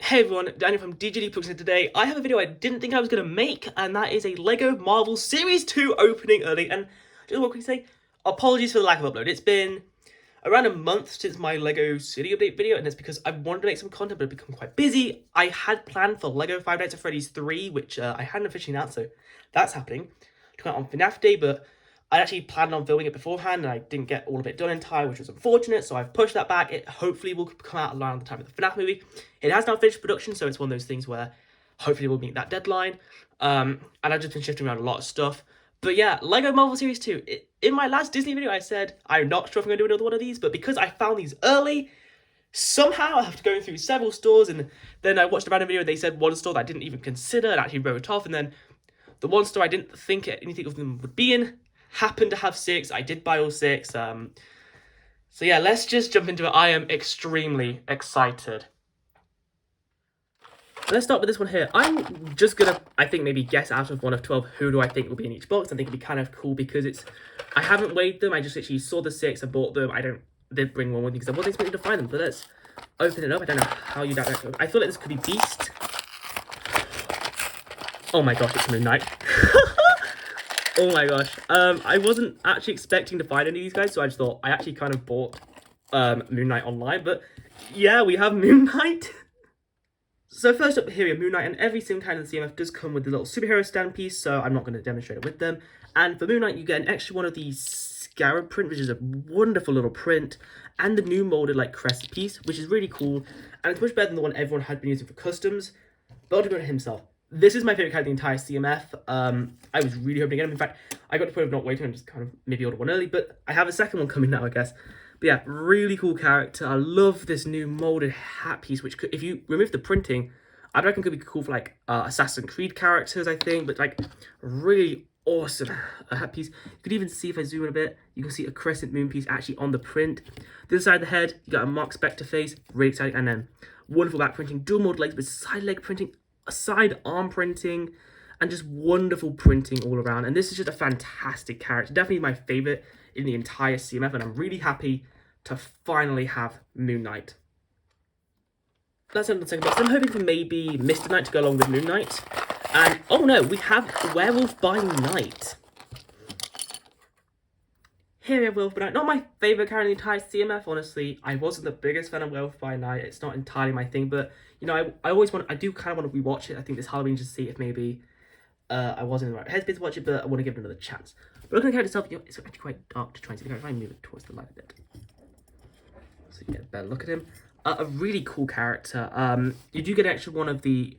Hey everyone, Daniel from DGD Plugs, and today I have a video I didn't think I was going to make, and that is a Lego Marvel Series 2 opening early. And just want to quickly say, apologies for the lack of upload. It's been around a month since my Lego City Update video, and it's because I wanted to make some content, but I've become quite busy. I had planned for Lego Five Nights at Freddy's 3, which I hadn't officially announced, so that's happening, to come out on FNAF Day, but I actually planned on filming it beforehand, and I didn't get all of it done in time, which was unfortunate, so I've pushed that back. It hopefully will come out around the time of the FNAF movie. It has now finished production, so it's one of those things where hopefully we'll meet that deadline. And I've just been shifting around a lot of stuff. But yeah, Lego Marvel Series 2. In my last Disney video, I said I'm not sure if I'm going to do another one of these, but because I found these early, somehow after going through several stores, and then I watched a random video, and they said one store that I didn't even consider and actually wrote off, and then the one store I didn't think anything of them would be in happened to have 6. I did buy all 6. So yeah, let's just jump into it. I am extremely excited. Let's start with this one here. I'm just gonna, I think, maybe guess out of 1 of 12 who do I think will be in each box. I think it'd be kind of cool because I haven't weighed them. I just literally saw the 6 and bought them. Did bring one with me because I wasn't expecting to find them. But let's open it up. I don't know how you direct it. I feel like this could be Beast. Oh my gosh, it's Midnight. Oh my gosh. I wasn't actually expecting to find any of these guys, so I just thought I actually kind of bought Moon Knight online. But yeah, we have Moon Knight. So first up here we have Moon Knight, and every single kind of the CMF does come with a little superhero stand piece, so I'm not going to demonstrate it with them. And for Moon Knight, you get an extra one of these scarab print, which is a wonderful little print, and the new molded like crest piece, which is really cool, and it's much better than the one everyone had been using for customs. But Ultimate himself. This is my favourite card of the entire CMF. I was really hoping to get him. In fact, I got to the point of not waiting and just kind of maybe order one early, but I have a second one coming now, I guess. But yeah, really cool character. I love this new molded hat piece, which could, if you remove the printing, I reckon could be cool for like Assassin's Creed characters, I think, but like really awesome hat piece. You could even see, if I zoom in a bit, you can see a crescent moon piece actually on the print. The other side of the head, you got a Mark Spector face, really exciting, and then wonderful back printing, dual molded legs with side leg printing, side arm printing, and just wonderful printing all around. And this is just a fantastic character, definitely my favorite in the entire CMF, and I'm really happy to finally have Moon Knight. That's another second box. I'm hoping for maybe Mr. Knight to go along with Moon Knight. And oh no, we have Werewolf by Night. Here we have Werewolf by Night. Not my favorite character in the entire CMF, honestly. I wasn't the biggest fan of Werewolf by Night. It's not entirely my thing, but you know, I do kind of want to rewatch it. I think this Halloween, just to see if maybe I wasn't in the right headspace to watch it, but I want to give it another chance. But looking at the character itself, you know, it's actually quite dark to try and see the character. If I move it towards the light a bit, so you get a better look at him. A really cool character. You do get an extra one of the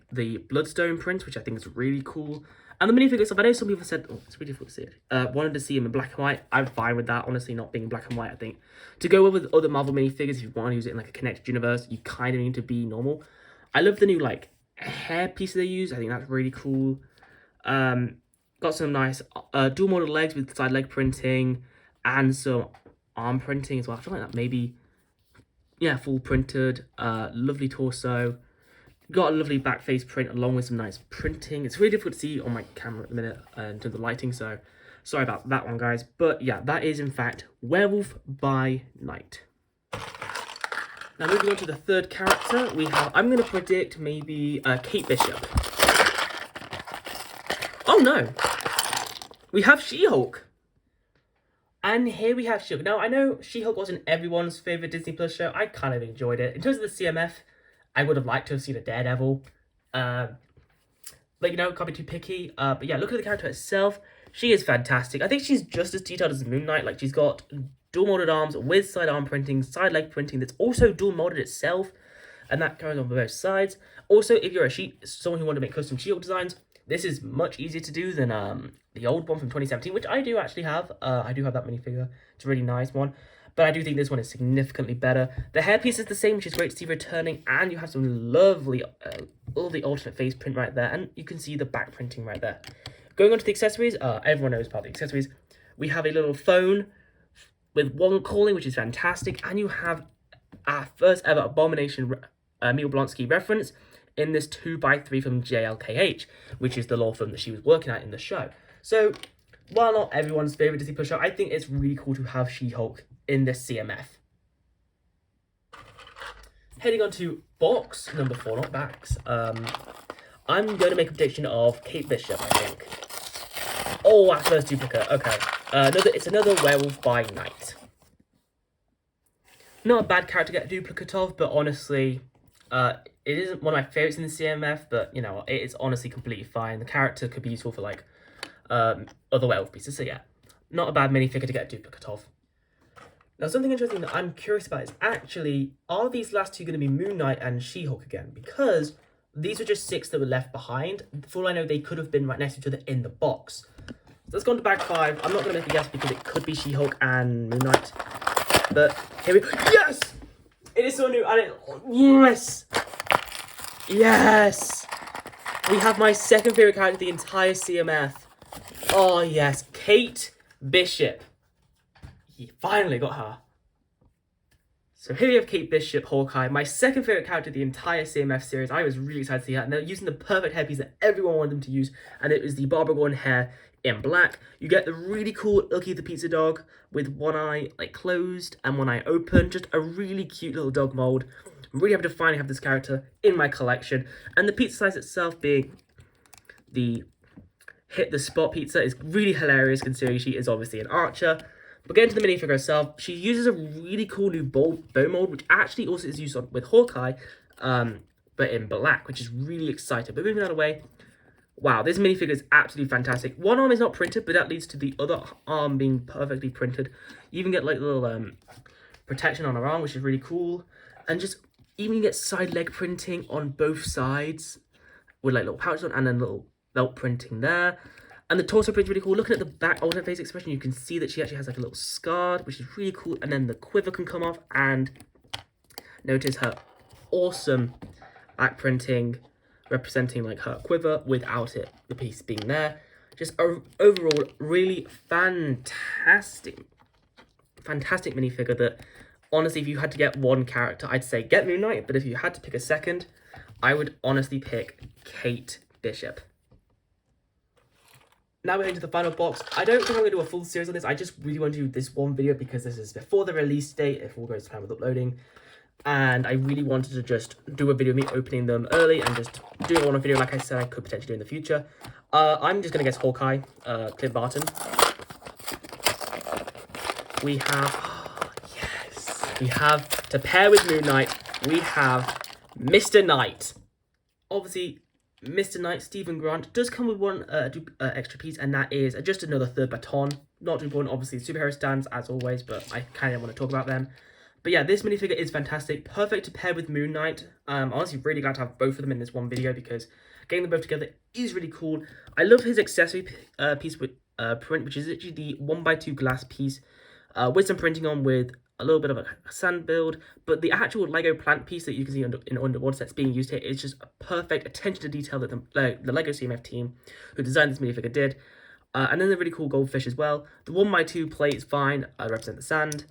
Bloodstone prints, which I think is really cool. And the minifigure stuff, I know some people said, oh, it's really difficult to see it. Wanted to see him in black and white. I'm fine with that, honestly, not being in black and white, I think. To go well with other Marvel minifigures, if you want to use it in like a connected universe, you kind of need to be normal. I love the new like hair piece they use. I think that's really cool. Got some nice dual molded legs with side leg printing and some arm printing as well. I feel like that maybe, yeah, full printed. Lovely torso. Got a lovely back face print along with some nice printing. It's really difficult to see on my camera at the minute in terms of lighting, so sorry about that one, guys. But yeah, that is in fact Werewolf by Night. Now moving on to the third character, we have, I'm going to predict maybe Kate Bishop. Oh no! We have She-Hulk! And here we have She-Hulk. Now I know She-Hulk wasn't everyone's favourite Disney Plus show. I kind of enjoyed it. In terms of the CMF, I would have liked to have seen a Daredevil. But you know, can't be too picky. But yeah, look at the character itself. She is fantastic. I think she's just as detailed as Moon Knight. Like, she's got dual molded arms with side arm printing, side leg printing that's also dual molded itself, and that carries on both sides. Also, if you're someone who wants to make custom She-Hulk designs, this is much easier to do than the old one from 2017, which I do actually have. I do have that minifigure. It's a really nice one, but I do think this one is significantly better. The hairpiece is the same, which is great to see returning, and you have some lovely, all the alternate face print right there, and you can see the back printing right there. Going on to the accessories, everyone knows about the accessories. We have a little phone with one calling, which is fantastic, and you have our first ever Abomination Emil Blonsky reference in this 2x3 from JLKH, which is the law firm that she was working at in the show. So, while not everyone's favourite Disney Plus show, I think it's really cool to have She-Hulk in this CMF. Heading on to box number 4, not backs. I'm going to make a prediction of Kate Bishop, I think. Oh, our first duplicate. Okay. It's another Werewolf by Night. Not a bad character to get a duplicate of, but honestly, it isn't one of my favorites in the CMF, but, you know, it is honestly completely fine. The character could be useful for, like, other Werewolf pieces, so yeah. Not a bad minifigure to get a duplicate of. Now, something interesting that I'm curious about is actually, are these last two going to be Moon Knight and She-Hulk again? Because these were just 6 that were left behind. For all I know, they could have been right next to each other in the box. So let's go on to bag 5. I'm not going to make a guess because it could be She-Hulk and Moon Knight. But here we go. Yes! It is so new. Yes! Yes! We have my second favourite character of the entire CMF. Oh, yes. Kate Bishop. He finally got her. So here we have Kate Bishop, Hawkeye, my second favourite character of the entire CMF series. I was really excited to see her, and they're using the perfect hairpiece that everyone wanted them to use, and it was the Barbara Gordon hair in black. You get the really cool Lucky the Pizza Dog with one eye like closed and one eye open. Just a really cute little dog mold. I'm really happy to finally have this character in my collection, and the pizza size itself being the Hit the Spot pizza is really hilarious considering she is obviously an archer. But getting to the minifigure herself, she uses a really cool new bow mold, which actually also is used with Hawkeye, but in black, which is really exciting. But moving that away, wow, this minifigure is absolutely fantastic. One arm is not printed, but that leads to the other arm being perfectly printed. You even get like little protection on her arm, which is really cool. And just even get side leg printing on both sides with like little pouches on and then little belt printing there. And the torso print's really cool. Looking at the back alternate face expression, you can see that she actually has like a little scar, which is really cool. And then the quiver can come off, and notice her awesome back printing representing like her quiver without it, the piece being there. Just overall, really fantastic minifigure that, honestly, if you had to get one character, I'd say get Moon Knight. But if you had to pick a second, I would honestly pick Kate Bishop. Now we're into the final box. I don't think I'm going to do a full series on this. I just really want to do this one video because this is before the release date, if all goes to plan with uploading. And I really wanted to just do a video of me opening them early and just doing one video, like I said, I could potentially do in the future. I'm just going to guess Hawkeye, Clint Barton. We have, yes, we have, to pair with Moon Knight, we have Mr. Knight. Obviously, Mr. Knight, Stephen Grant, does come with one extra piece, and that is just another third baton. Not too important, obviously, superhero stands, as always, but I kind of want to talk about them. But yeah, this minifigure is fantastic. Perfect to pair with Moon Knight. Honestly, really glad to have both of them in this one video because getting them both together is really cool. I love his accessory piece with print, which is actually the 1x2 glass piece with some printing on with a little bit of a sand build. But the actual Lego plant piece that you can see in underwater sets being used here is just a perfect attention to detail that the Lego CMF team who designed this minifigure did. And then the really cool goldfish as well. The 1x2 plate is fine, represent the sand.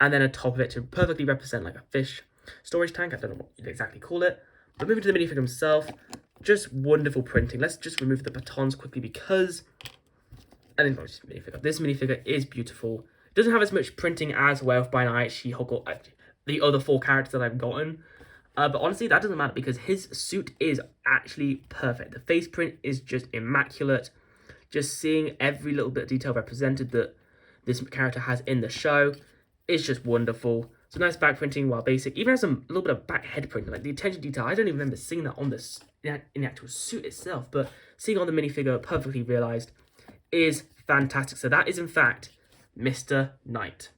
And then on top of it to perfectly represent like a fish storage tank. I don't know what you'd exactly call it. But moving to the minifigure himself, just wonderful printing. Let's just remove the batons quickly because this minifigure is beautiful. It doesn't have as much printing as Werewolf by Night, She-Hulk, or the other 4 characters that I've gotten. But honestly, that doesn't matter because his suit is actually perfect. The face print is just immaculate. Just seeing every little bit of detail represented that this character has in the show. It's just wonderful. So nice back printing while basic. Even has a little bit of back head printing, like the attention to detail. I don't even remember seeing that on this in the actual suit itself, but seeing on the minifigure perfectly realized is fantastic. So that is in fact Mr. Knight.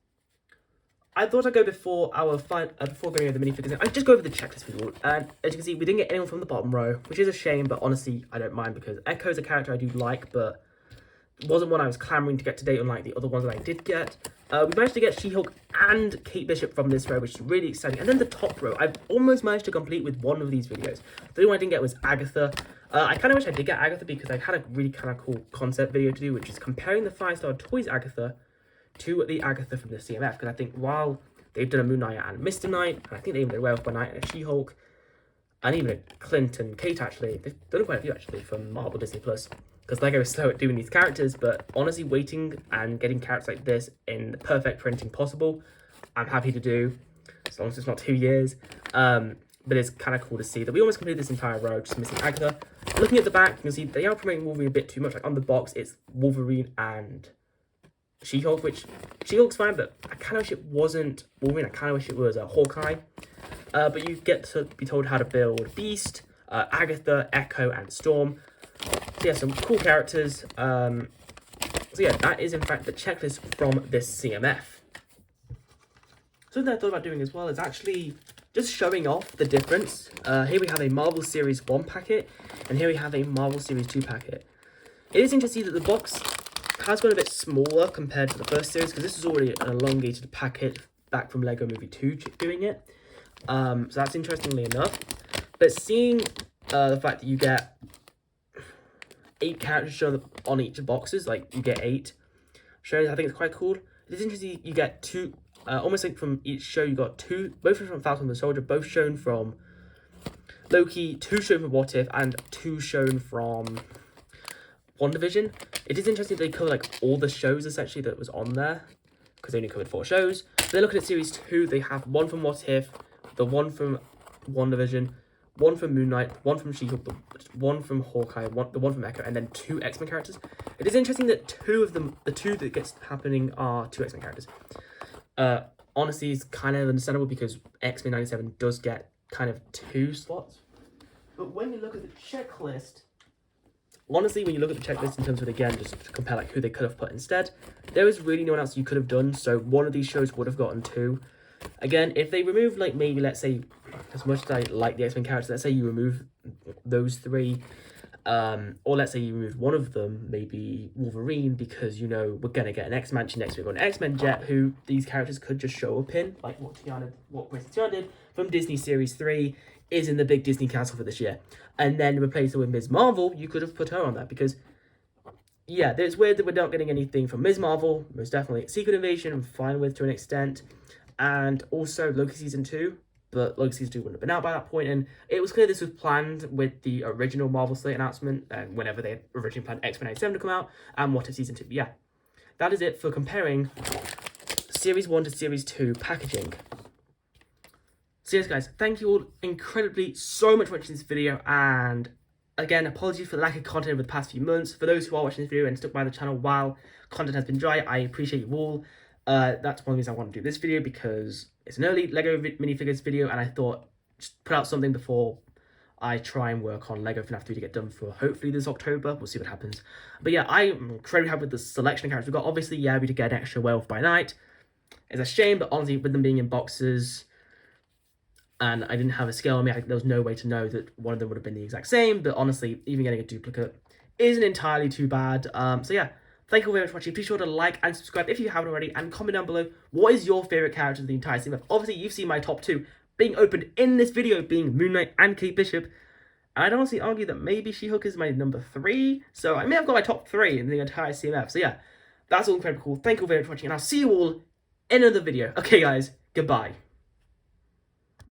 I thought I'd go before going over the minifigures. I'd just go over the checklist with you all. And as you can see, we didn't get anyone from the bottom row, which is a shame, but honestly, I don't mind because Echo is a character I do like, but wasn't one I was clamoring to get today, unlike the other ones that I did get. We managed to get She-Hulk and Kate Bishop from this row, which is really exciting. And then the top row, I've almost managed to complete with one of these videos. The only one I didn't get was Agatha. I kind of wish I did get Agatha because I had a really kind of cool concept video to do, which is comparing the 5-star Toys Agatha to the Agatha from the CMF. Because I think while they've done a Moon Knight and Mr. Knight, and I think they even did a Werewolf by Night and a She-Hulk, and even a Clint and Kate actually, they've done quite a few actually from Marvel Disney Plus. Because Lego is slow at doing these characters, but honestly, waiting and getting characters like this in the perfect printing possible, I'm happy to do, as long as it's not 2 years. But it's kind of cool to see that we almost completed this entire row, just missing Agatha. Looking at the back, you can see they are promoting Wolverine a bit too much. Like on the box, it's Wolverine and She-Hulk, which She-Hulk's fine, but I kind of wish it wasn't Wolverine. I kind of wish it was Hawkeye. But you get to be told how to build Beast, Agatha, Echo, and Storm. So yeah, some cool characters. So yeah, that is in fact the checklist from this CMF. Something I thought about doing as well is actually just showing off the difference. Here we have a Marvel Series 1 packet, and here we have a Marvel Series 2 packet. It is interesting that the box has got a bit smaller compared to the first series, because this is already an elongated packet back from Lego Movie 2 doing it. So that's interestingly enough. But seeing the fact that you get 8 characters shown on each boxes, like you get 8 shows, I think it's quite cool. It is interesting you get 2, almost like from each show you got 2, both from Falcon and the Soldier, both shown from Loki, 2 shown from What If, and 2 shown from WandaVision. It is interesting they cover like all the shows essentially that was on there, because they only covered 4 shows. But then looking at Series 2, they have 1 from What If, the 1 from WandaVision, 1 from Moon Knight, 1 from She-Hulk, 1 from Hawkeye, the 1 from Echo, and then 2 X-Men characters. It is interesting that 2 of them, the 2 that gets happening are 2 X-Men characters. Honestly, it's kind of understandable because X-Men 97 does get kind of 2 slots. But when you look at the checklist, honestly, when you look at the checklist in terms of, again, just to compare like who they could have put instead, there is really no one else you could have done. So one of these shows would have gotten 2. Again, if they remove, like, maybe, let's say, as much as I like the X-Men characters, let's say you remove those 3, or let's say you remove one of them, maybe Wolverine, because, you know, we're going to get an X-Mansion next week, or an X-Men Jet, who these characters could just show up in, like what Princess Tiana did from Disney Series 3, is in the big Disney castle for this year. And then replace her with Ms. Marvel, you could have put her on that, because, yeah, it's weird that we're not getting anything from Ms. Marvel, most definitely. Secret Invasion, I'm fine with to an extent. And also Loki Season 2, but Loki Season 2 wouldn't have been out by that point, and it was clear this was planned with the original Marvel slate announcement, and whenever they originally planned X-Men 97 to come out, and What If Season 2. Yeah, that is it for comparing Series 1 to Series 2 packaging. So yes, guys, thank you all incredibly so much for watching this video, and again, apologies for the lack of content over the past few months. For those who are watching this video and stuck by the channel while content has been dry, I appreciate you all. That's one of the reasons I want to do this video, because it's an early Lego minifigures video, and I thought just put out something before I try and work on Lego FNAF 3 to get done for hopefully this October. We'll see what happens. But yeah, I'm incredibly happy with the selection of characters we've got. Obviously, yeah, we did get an extra Werewolf by Night. It's a shame, but honestly, with them being in boxes, and I didn't have a scale on me, there was no way to know that one of them would have been the exact same. But honestly, even getting a duplicate isn't entirely too bad. So yeah. Thank you all very much for watching. Be sure to like and subscribe if you haven't already, and comment down below what is your favourite character of the entire CMF. Obviously, you've seen my top 2 being opened in this video, being Moon Knight and Kate Bishop. And I'd honestly argue that maybe She-Hulk is my number 3. So I may have got my top 3 in the entire CMF. So yeah, that's all incredibly cool. Thank you all very much for watching, and I'll see you all in another video. Okay, guys, goodbye.